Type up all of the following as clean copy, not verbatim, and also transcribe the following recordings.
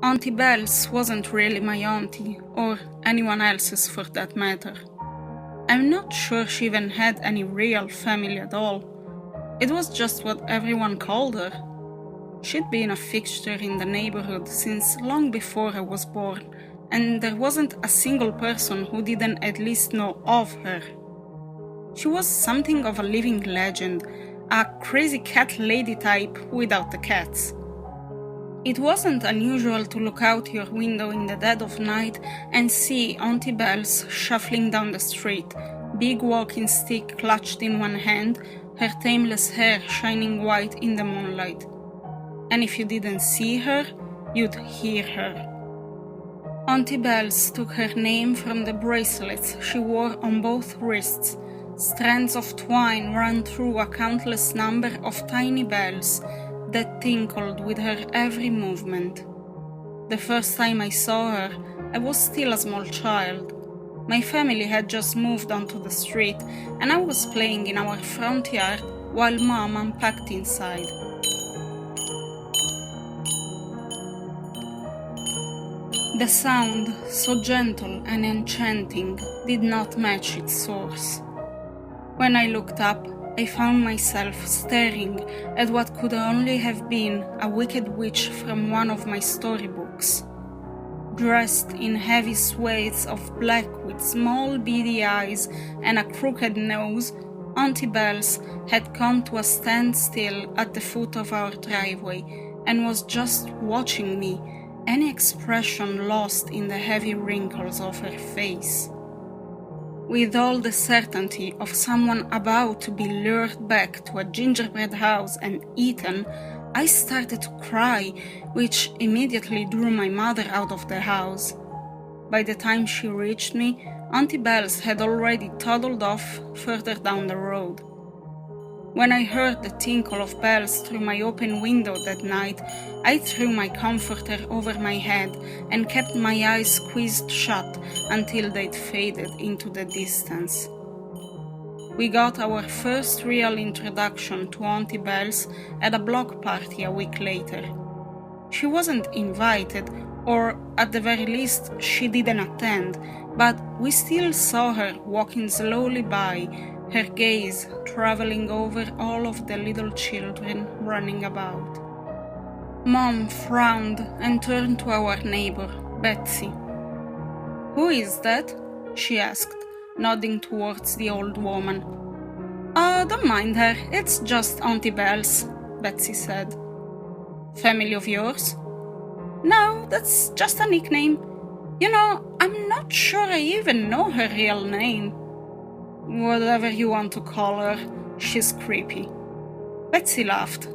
Auntie Bells wasn't really my auntie, or anyone else's for that matter. I'm not sure she even had any real family at all. It was just what everyone called her. She'd been a fixture in the neighborhood since long before I was born, and there wasn't a single person who didn't at least know of her. She was something of a living legend, a crazy cat lady type without the cats. It wasn't unusual to look out your window in the dead of night and see Auntie Bells shuffling down the street, big walking stick clutched in one hand, her tameless hair shining white in the moonlight. And if you didn't see her, you'd hear her. Auntie Bells took her name from the bracelets she wore on both wrists. Strands of twine ran through a countless number of tiny bells that tinkled with her every movement. The first time I saw her, I was still a small child. My family had just moved onto the street, and I was playing in our front yard while Mom unpacked inside. The sound, so gentle and enchanting, did not match its source. When I looked up, I found myself staring at what could only have been a wicked witch from one of my storybooks. Dressed in heavy swathes of black with small beady eyes and a crooked nose, Auntie Bells had come to a standstill at the foot of our driveway and was just watching me, any expression lost in the heavy wrinkles of her face. With all the certainty of someone about to be lured back to a gingerbread house and eaten, I started to cry, which immediately drew my mother out of the house. By the time she reached me, Auntie Bells had already toddled off further down the road. When I heard the tinkle of bells through my open window that night, I threw my comforter over my head and kept my eyes squeezed shut until they'd faded into the distance. We got our first real introduction to Auntie Bells at a block party a week later. She wasn't invited, or at the very least she didn't attend, but we still saw her walking slowly by, her gaze traveling over all of the little children running about. Mom frowned and turned to our neighbor, Betsy. "Who is that?" she asked, nodding towards the old woman. "Oh, don't mind her, it's just Auntie Bells," Betsy said. "Family of yours?" "No, that's just a nickname. You know, I'm not sure I even know her real name." "Whatever you want to call her, she's creepy." Betsy laughed.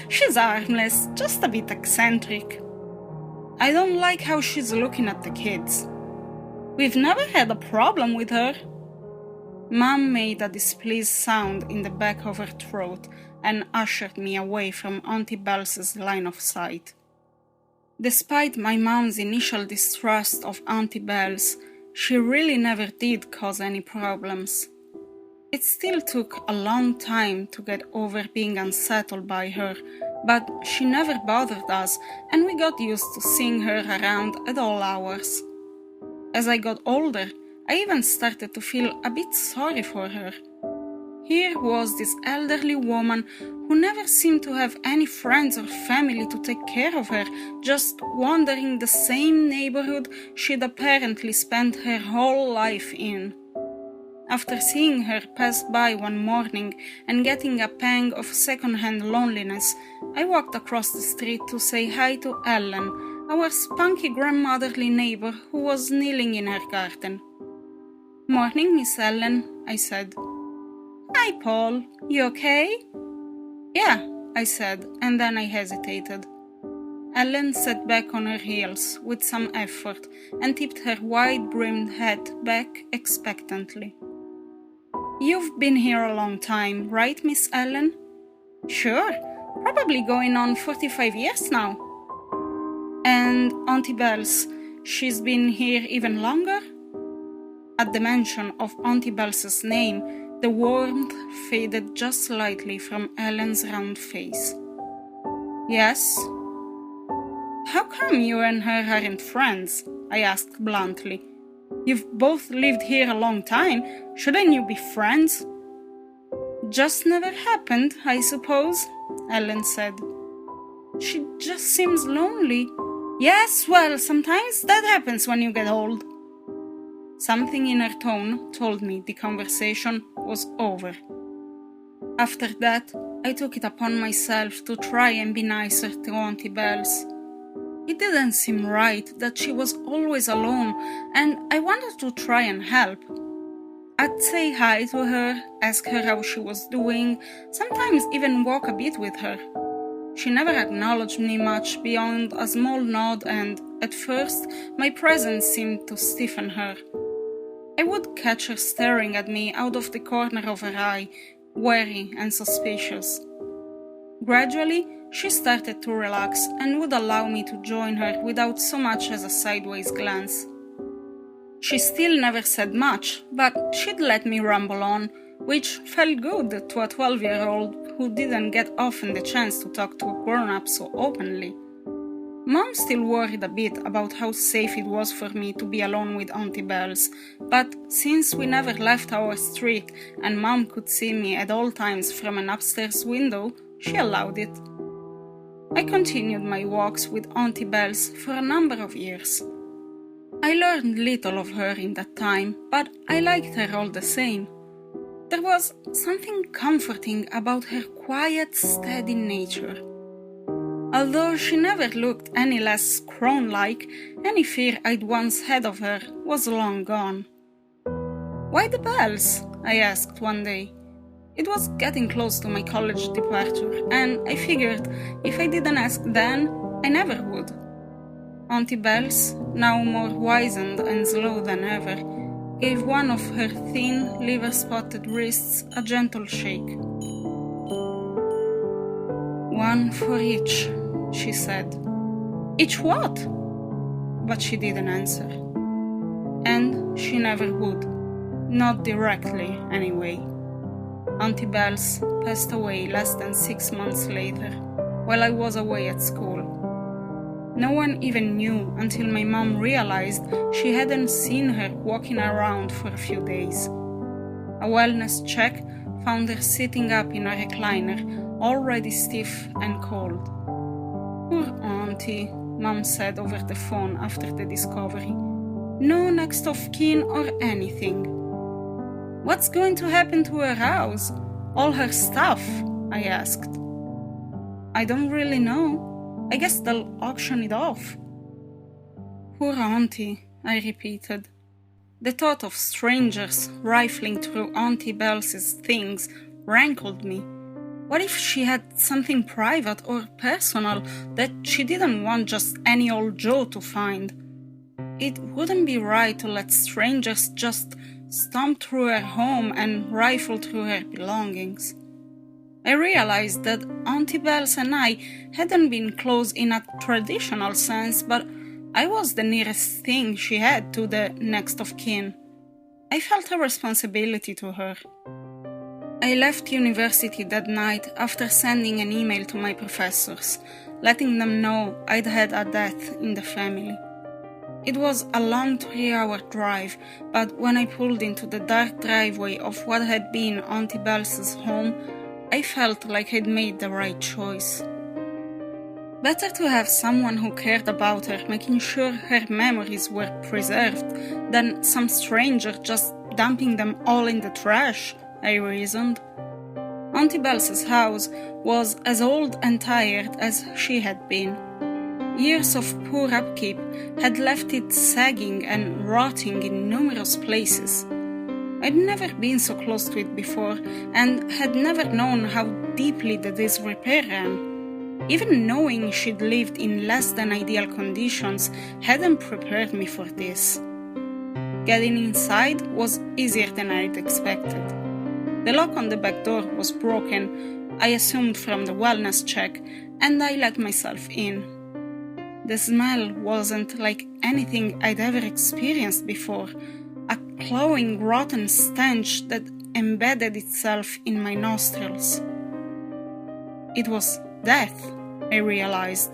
"She's harmless, just a bit eccentric." "I don't like how she's looking at the kids." "We've never had a problem with her." Mom made a displeased sound in the back of her throat and ushered me away from Auntie Bells' line of sight. Despite my mom's initial distrust of Auntie Bells, she really never did cause any problems. It still took a long time to get over being unsettled by her, but she never bothered us and we got used to seeing her around at all hours. As I got older, I even started to feel a bit sorry for her. Here was this elderly woman who never seemed to have any friends or family to take care of her, just wandering the same neighborhood she'd apparently spent her whole life in. After seeing her pass by one morning and getting a pang of second-hand loneliness, I walked across the street to say hi to Ellen, our spunky grandmotherly neighbor who was kneeling in her garden. "Morning, Miss Ellen," I said. "Hi, Paul. You okay?" "Yeah," I said, and then I hesitated. Ellen sat back on her heels with some effort and tipped her wide-brimmed hat back expectantly. "You've been here a long time, right, Miss Ellen?" "Sure, probably going on 45 years now." "And Auntie Bells, she's been here even longer?" At the mention of Auntie Bells' name, the warmth faded just slightly from Ellen's round face. "Yes." "How come you and her aren't friends?" I asked bluntly. "You've both lived here a long time. Shouldn't you be friends?" "Just never happened, I suppose," Ellen said. "She just seems lonely." "Yes, well, sometimes that happens when you get old." Something in her tone told me the conversation was over. After that, I took it upon myself to try and be nicer to Auntie Bells. It didn't seem right that she was always alone, and I wanted to try and help. I'd say hi to her, ask her how she was doing, sometimes even walk a bit with her. She never acknowledged me much beyond a small nod, and at first my presence seemed to stiffen her. I would catch her staring at me out of the corner of her eye, wary and suspicious. Gradually, she started to relax and would allow me to join her without so much as a sideways glance. She still never said much, but she'd let me ramble on, which felt good to a 12-year-old who didn't get often the chance to talk to a grown-up so openly. Mom still worried a bit about how safe it was for me to be alone with Auntie Bells, but since we never left our street and Mom could see me at all times from an upstairs window, she allowed it. I continued my walks with Auntie Bells for a number of years. I learned little of her in that time, but I liked her all the same. There was something comforting about her quiet, steady nature. Although she never looked any less crone-like, any fear I'd once had of her was long gone. "Why the bells?" I asked one day. It was getting close to my college departure, and I figured if I didn't ask then, I never would. Auntie Bells, now more wizened and slow than ever, gave one of her thin, liver-spotted wrists a gentle shake. "One for each," she said. "Each what?" But she didn't answer. And she never would. Not directly, anyway. Auntie Bells passed away less than 6 months later, while I was away at school. No one even knew until my mom realized she hadn't seen her walking around for a few days. A wellness check found her sitting up in a recliner, already stiff and cold. "Poor Auntie," Mom said over the phone after the discovery. "No next of kin or anything." "What's going to happen to her house? All her stuff?" I asked. "I don't really know. I guess they'll auction it off." "Poor Auntie," I repeated. The thought of strangers rifling through Auntie Bells' things rankled me. What if she had something private or personal that she didn't want just any old Joe to find? It wouldn't be right to let strangers just stomp through her home and rifle through her belongings. I realized that Auntie Bells and I hadn't been close in a traditional sense, but I was the nearest thing she had to the next of kin. I felt a responsibility to her. I left university that night after sending an email to my professors, letting them know I'd had a death in the family. It was a long 3-hour drive, but when I pulled into the dark driveway of what had been Auntie Bells' home, I felt like I'd made the right choice. Better to have someone who cared about her making sure her memories were preserved than some stranger just dumping them all in the trash, I reasoned. Auntie Bells' house was as old and tired as she had been. Years of poor upkeep had left it sagging and rotting in numerous places. I'd never been so close to it before and had never known how deeply the disrepair ran. Even knowing she'd lived in less than ideal conditions hadn't prepared me for this. Getting inside was easier than I'd expected. The lock on the back door was broken, I assumed from the wellness check, and I let myself in. The smell wasn't like anything I'd ever experienced before, a clawing, rotten stench that embedded itself in my nostrils. It was death, I realized,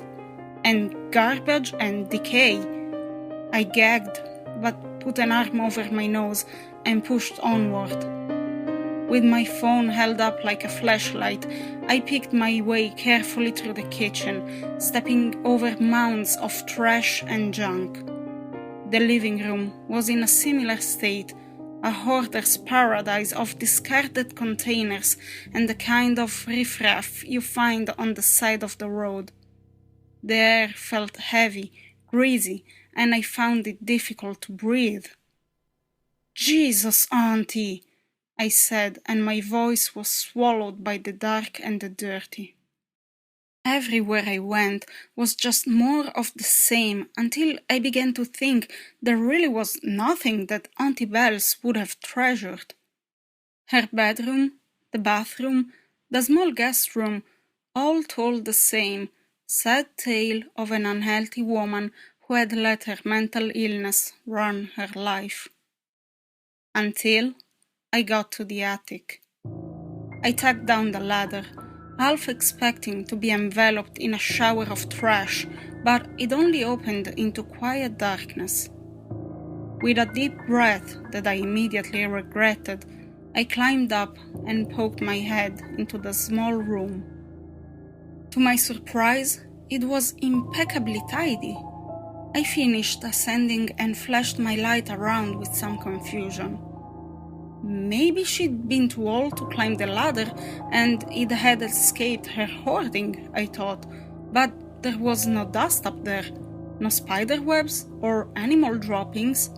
and garbage and decay. I gagged, but put an arm over my nose and pushed onward. With my phone held up like a flashlight, I picked my way carefully through the kitchen, stepping over mounds of trash and junk. The living room was in a similar state, a hoarder's paradise of discarded containers and the kind of riffraff you find on the side of the road. The air felt heavy, greasy, and I found it difficult to breathe. "Jesus, Auntie," I said, and my voice was swallowed by the dark and the dirty. Everywhere I went was just more of the same, until I began to think there really was nothing that Auntie Bells would have treasured. Her bedroom, the bathroom, the small guest room, all told the same sad tale of an unhealthy woman who had let her mental illness run her life. Until I got to the attic. I tugged down the ladder, half expecting to be enveloped in a shower of trash, but it only opened into quiet darkness. With a deep breath that I immediately regretted, I climbed up and poked my head into the small room. To my surprise, it was impeccably tidy. I finished ascending and flashed my light around with some confusion. Maybe she'd been too old to climb the ladder and it had escaped her hoarding, I thought, but there was no dust up there, no spider webs or animal droppings.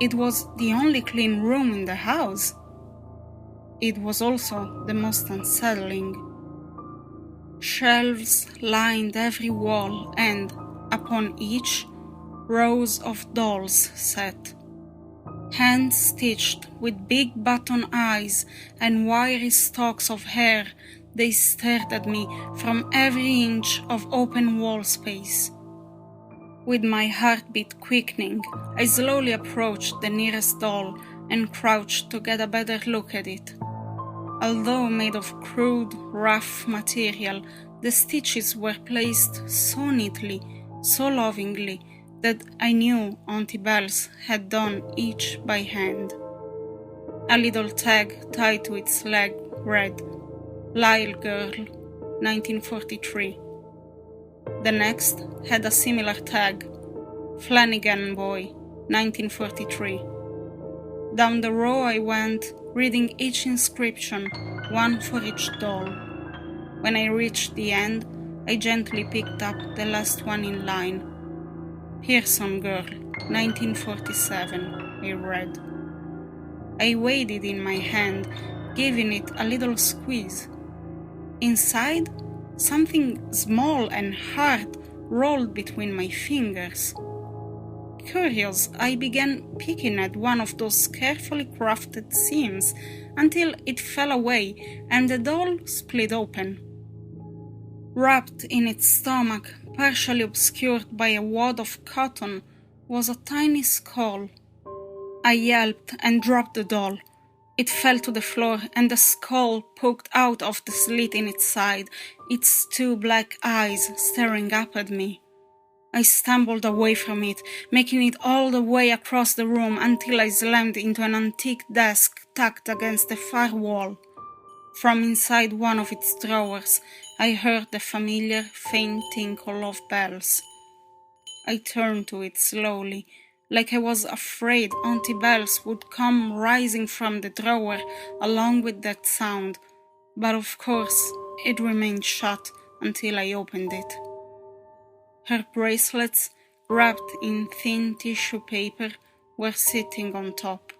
It was the only clean room in the house. It was also the most unsettling. Shelves lined every wall and, upon each, rows of dolls set. Hand-stitched with big button eyes and wiry stalks of hair, they stared at me from every inch of open wall space. With my heartbeat quickening, I slowly approached the nearest doll and crouched to get a better look at it. Although made of crude, rough material, the stitches were placed so neatly, so lovingly, that I knew Auntie Bells had done each by hand. A little tag tied to its leg read, "Lyle Girl, 1943. The next had a similar tag, "Flanagan Boy, 1943. Down the row I went, reading each inscription, one for each doll. When I reached the end, I gently picked up the last one in line. "Pearson Girl, 1947, I read. I weighed it in my hand, giving it a little squeeze. Inside, something small and hard rolled between my fingers. Curious, I began picking at one of those carefully crafted seams until it fell away and the doll split open. Wrapped in its stomach, partially obscured by a wad of cotton, was a tiny skull. I yelped and dropped the doll. It fell to the floor and the skull poked out of the slit in its side, its two black eyes staring up at me. I stumbled away from it, making it all the way across the room until I slammed into an antique desk tucked against the far wall. From inside one of its drawers, I heard the familiar faint tinkle of bells. I turned to it slowly, like I was afraid Auntie Bells would come rising from the drawer along with that sound, but of course it remained shut until I opened it. Her bracelets, wrapped in thin tissue paper, were sitting on top.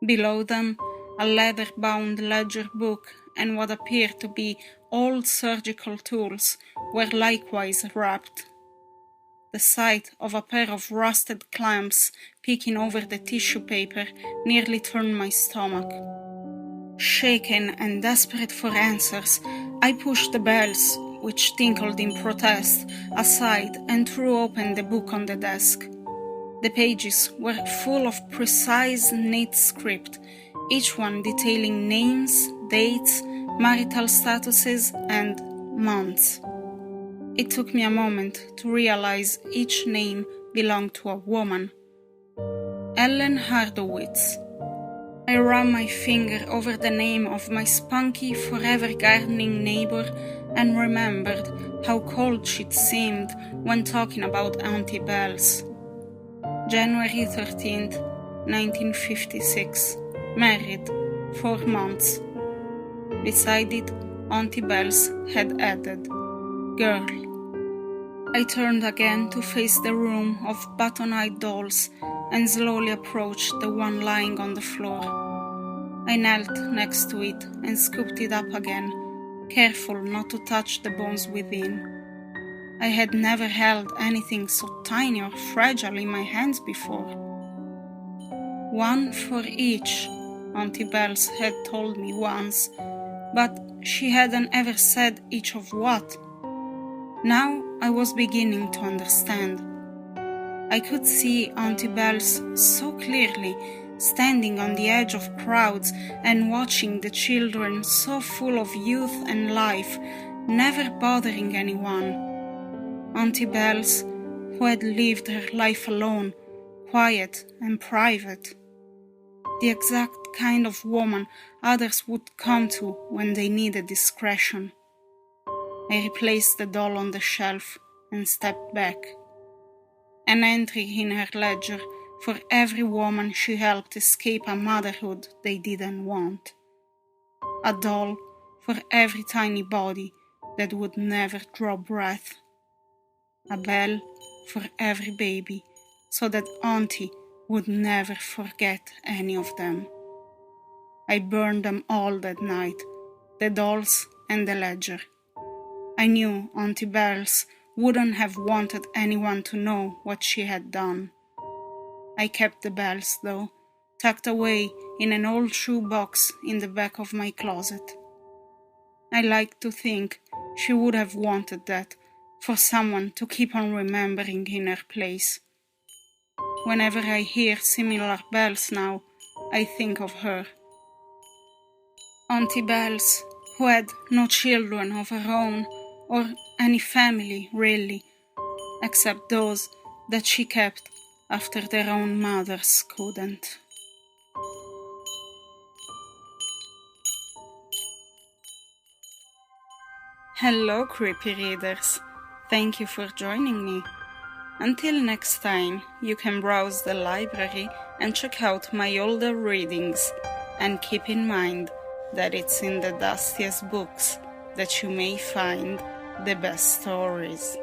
Below them, a leather-bound ledger book and what appeared to be old surgical tools were likewise wrapped. The sight of a pair of rusted clamps peeking over the tissue paper nearly turned my stomach. Shaken and desperate for answers, I pushed the bells, which tinkled in protest, aside and threw open the book on the desk. The pages were full of precise, neat script, each one detailing names, dates, marital statuses, and months. It took me a moment to realize each name belonged to a woman. Ellen Hardowitz. I ran my finger over the name of my spunky, forever gardening neighbor and remembered how cold she'd seemed when talking about Auntie Bells. January 13th, 1956. Married, 4 months. Beside it, Auntie Bells had added, Girl. I turned again to face the room of button-eyed dolls and slowly approached the one lying on the floor. I knelt next to it and scooped it up again, careful not to touch the bones within. I had never held anything so tiny or fragile in my hands before. One for each, Auntie Bells had told me once, but she hadn't ever said each of what. Now I was beginning to understand. I could see Auntie Bells so clearly, standing on the edge of crowds and watching the children so full of youth and life, never bothering anyone. Auntie Bells, who had lived her life alone, quiet and private. The exact kind of woman others would come to when they needed discretion. I replaced the doll on the shelf and stepped back. An entry in her ledger for every woman she helped escape a motherhood they didn't want. A doll for every tiny body that would never draw breath. A bell for every baby, so that Auntie would never forget any of them. I burned them all that night, the dolls and the ledger. I knew Auntie Bells wouldn't have wanted anyone to know what she had done. I kept the bells, though, tucked away in an old shoe box in the back of my closet. I like to think she would have wanted that, for someone to keep on remembering in her place. Whenever I hear similar bells now, I think of her. Auntie Bells, who had no children of her own, or any family, really, except those that she kept after their own mothers couldn't. Hello, creepy readers. Thank you for joining me. Until next time, you can browse the library and check out my older readings, and keep in mind that it's in the dustiest books that you may find the best stories.